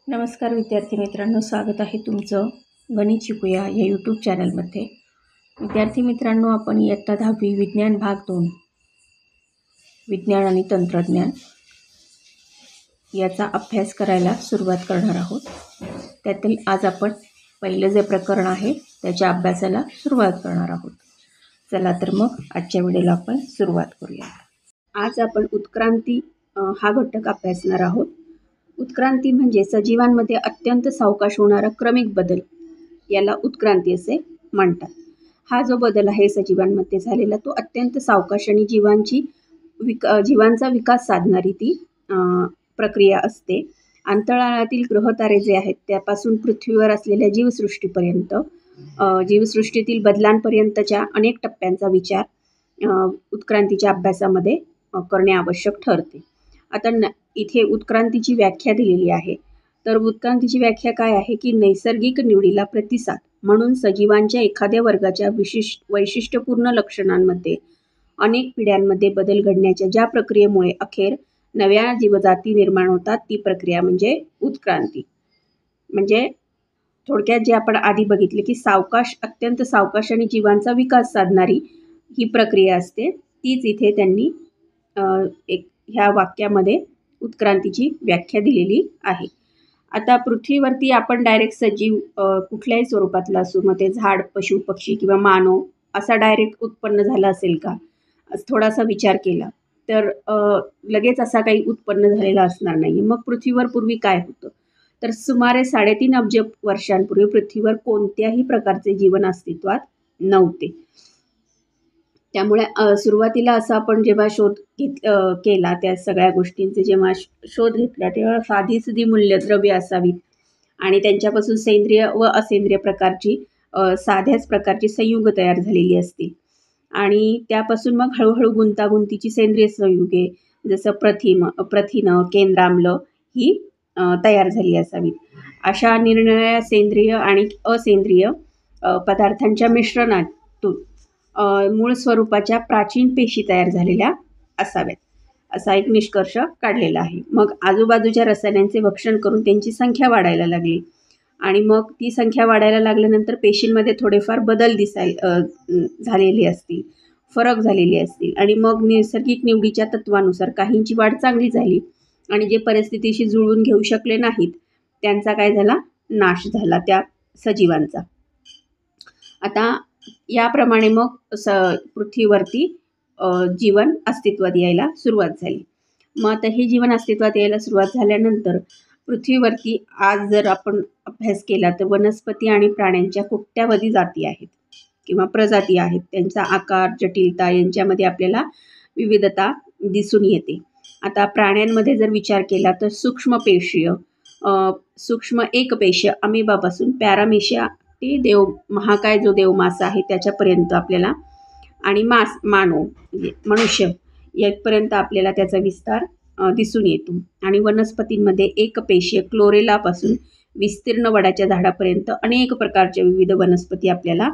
नमस्कार विद्यार्थी मित्रांनो, स्वागत आहे तुमचं गणित शिकूया या यूट्यूब चॅनलमध्ये। विद्यार्थी मित्रांनो, आपण इयत्ता 10वी विज्ञान भाग 2 विज्ञान आणि तंत्रज्ञान याचा अभ्यास करायला सुरुवात करणार आहोत। त्यातील आज आपण पहिलं जे प्रकरण आहे त्याच्या अभ्यासाला सुरुवात करणार आहोत। चला तर मग आजच्या व्हिडिओला आपण सुरुवात करूया। आज आपण उत्क्रांती हा घटक अभ्यासणार आहोत। उत्क्रांती म्हणजे सजीवांमध्ये अत्यंत सावकाश होणारा क्रमिक बदल, याला उत्क्रांती असे म्हणतात। हा जो बदल आहे सजीवांमध्ये झालेला तो अत्यंत सावकाश आणि जीवांचा विकास साधणारी ती प्रक्रिया असते। अंतराळातील ग्रहतारे जे आहेत त्यापासून पृथ्वीवर असलेल्या जीवसृष्टीपर्यंत जीवसृष्टीतील बदलांपर्यंतच्या अनेक टप्प्यांचा विचार उत्क्रांतीच्या अभ्यासामध्ये करणे आवश्यक ठरते। आता इथे उत्क्रांतीची व्याख्या दिलेली आहे। तर उत्क्रांतीची व्याख्या काय आहे की नैसर्गिक निवडीला प्रतिसाद म्हणून सजीवांच्या एखाद्या वर्गाच्या वैशिष्ट्यपूर्ण लक्षणांमध्ये अनेक पिढ्यांमध्ये बदल घडण्याच्या ज्या प्रक्रियेमुळे अखेर नव्या जीवजाती निर्माण होतात ती प्रक्रिया म्हणजे उत्क्रांती। म्हणजे थोडक्यात जे आपण आधी बघितले की अत्यंत सावकाश आणि जीवांचा विकास साधणारी ही प्रक्रिया असते, तीच इथे त्यांनी ह्या वाक्यामध्ये उत्क्रांतीची व्याख्या दिलेली आहे। आता पृथ्वीवरती आपण डायरेक्ट सजीव कुठल्याही स्वरूपातला असो, मग ते झाड, पशु, पक्षी किंवा मानव असा डायरेक्ट उत्पन्न झाला असेल का, थोडासा विचार केला तर लगेच असा काही उत्पन्न झालेला असणार नाही। मग पृथ्वीवर पूर्वी काय होतं, तर सुमारे 3.5 अब्ज वर्षांपूर्वी पृथ्वीवर कोणत्याही प्रकारचे जीवन अस्तित्वात नव्हते। त्यामुळे सुरुवातीला असं आपण जेव्हा शोध केला त्या सगळ्या गोष्टींचे जेव्हा शोध घेतला तेव्हा साधी मूल्यद्रव्ये असावीत आणि त्यांच्यापासून सेंद्रिय व असेंद्रिय प्रकारची साध्याच प्रकारची संयुग तयार झालेली असतील आणि त्यापासून मग हळूहळू गुंतागुंतीची सेंद्रिय संयुगे जसं प्रथिन, केंद्राम्ल ही तयार झाली असावीत। अशा निरनिराळ्या सेंद्रिय आणि असेंद्रिय पदार्थांच्या मिश्रणातून मूळ स्वरूपाच्या प्राचीन पेशी तयार झालेल्या असाव्यात, असा एक निष्कर्ष काढलेला आहे। मग आजूबाजूच्या रसायनांचे भक्षण करून त्यांची संख्या वाढायला लागली आणि मग ती संख्या वाढायला लागल्यानंतर पेशींमध्ये थोडेफार बदल झालेले असतील, फरक झालेले असतील आणि मग नैसर्गिक निवडीच्या तत्वानुसार काहींची वाढ चांगली झाली आणि जे परिस्थितीशी जुळवून घेऊ शकले नाहीत त्यांचा काय झाला, नाश झाला त्या सजीवांचा। आता याप्रमाणे मग पृथ्वीवरती जीवन अस्तित्वात यायला सुरुवात झाली। मग आता हे जीवन अस्तित्वात यायला सुरुवात झाल्यानंतर पृथ्वीवरती आज जर आपण अभ्यास केला तर वनस्पती आणि प्राण्यांच्या कोट्यावधी जाती आहेत किंवा प्रजाती आहेत। त्यांचा आकार, जटिलता यांच्यामध्ये आपल्याला विविधता दिसून येते। आता प्राण्यांमध्ये जर विचार केला तर सूक्ष्म एकपेशीय अमिबापासून पॅरामेशिया ते महाकाय जो देवमासा आहे त्याच्यापर्यंत आपल्याला आणि मानव म्हणजे मनुष्य यापर्यंत आपल्याला त्याचा विस्तार दिसून येतो आणि वनस्पतींमध्ये एकपेशीय क्लोरेलापासून विस्तीर्ण वडाच्या झाडापर्यंत अनेक प्रकारच्या विविध वनस्पती आपल्याला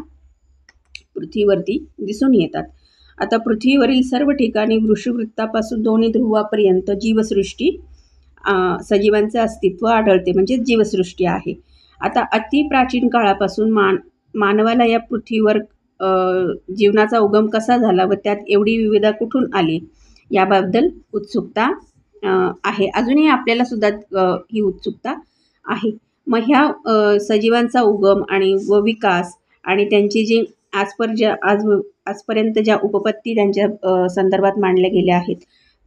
पृथ्वीवरती दिसून येतात। आता पृथ्वीवरील सर्व ठिकाणी वृषवृत्तापासून दोन्ही ध्रुवापर्यंत जीवसृष्टी सजीवांचे अस्तित्व आढळते, म्हणजे जीवसृष्टी आहे। आता अतिप्राचीन काळापासून मानवाला या पृथ्वीवर जीवनाचा उगम कसा झाला व त्यात एवढी विविधता कुठून आली याबद्दल उत्सुकता आहे। अजूनही आपल्याला सुद्धा ही उत्सुकता आहे। मग ह्या सजीवांचा उगम आणि विकास आणि त्यांची जी आजपर्यंत ज्या उपपत्ती त्यांच्या संदर्भात मांडल्या गेल्या आहेत,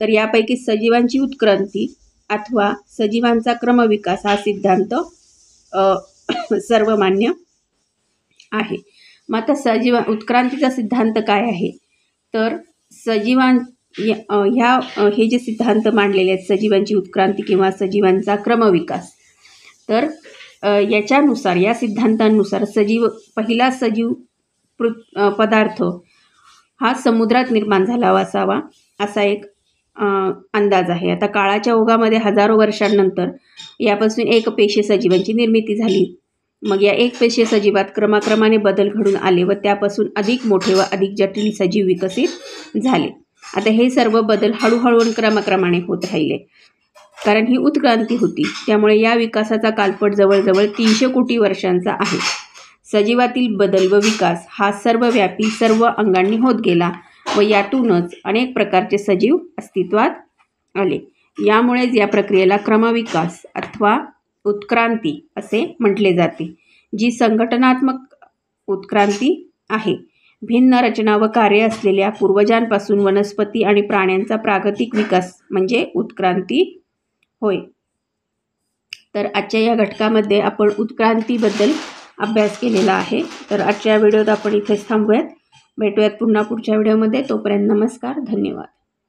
तर यापैकी सजीवांची उत्क्रांती अथवा सजीवांचा क्रमविकास हा सिद्धांत सर्वमान्य आहे। मग आता उत्क्रांतीचा सिद्धांत काय आहे, तर हे जे सिद्धांत मांडलेले आहेत सजीवांची उत्क्रांती किंवा सजीवांचा क्रमविकास, तर याच्यानुसार या सिद्धांतानुसार पहिला सजीव पदार्थ हा समुद्रात निर्माण झाला असावा असा एक अंदाज आहे। आता काळाच्या ओघामध्ये हजारो वर्षांनंतर यापासून एकपेशीय सजीवांची निर्मिती झाली। मग या एकपेशीय सजीवात क्रमाक्रमाने बदल घडून आले व त्यापासून अधिक मोठे व अधिक जटिल सजीव विकसित झाले। आता हे सर्व बदल हळूहळू क्रमाक्रमाने होत राहिले कारण ही उत्क्रांती होती. त्यामुळे या विकासाचा कालपट जवळजवळ 300 कोटी वर्षांचा आहे. सजीवातील बदल व विकास हा सर्वव्यापी सर्व अंगांनी होत गेला व यातूनच अनेक प्रकारचे सजीव अस्तित्वात आले. यामुळेच या प्रक्रियेला क्रमविकास अथवा उत्क्रांती असे म्हटले जाते, जी संघटनात्मक उत्क्रांती आहे. भिन्न रचना व कार्य असलेल्या पूर्वजांपासून वनस्पती आणि प्राण्यांचा प्रागतिक विकास म्हणजे उत्क्रांती होय. तर आजच्या या घटकामध्ये आपण उत्क्रांतीबद्दल अभ्यास केलेला आहे. तर आजच्या व्हिडिओत आपण इथेच थांबूयात. भेटूयात पुन्हा पुढच्या व्हिडिओमध्ये. तोपर्यंत नमस्कार, धन्यवाद.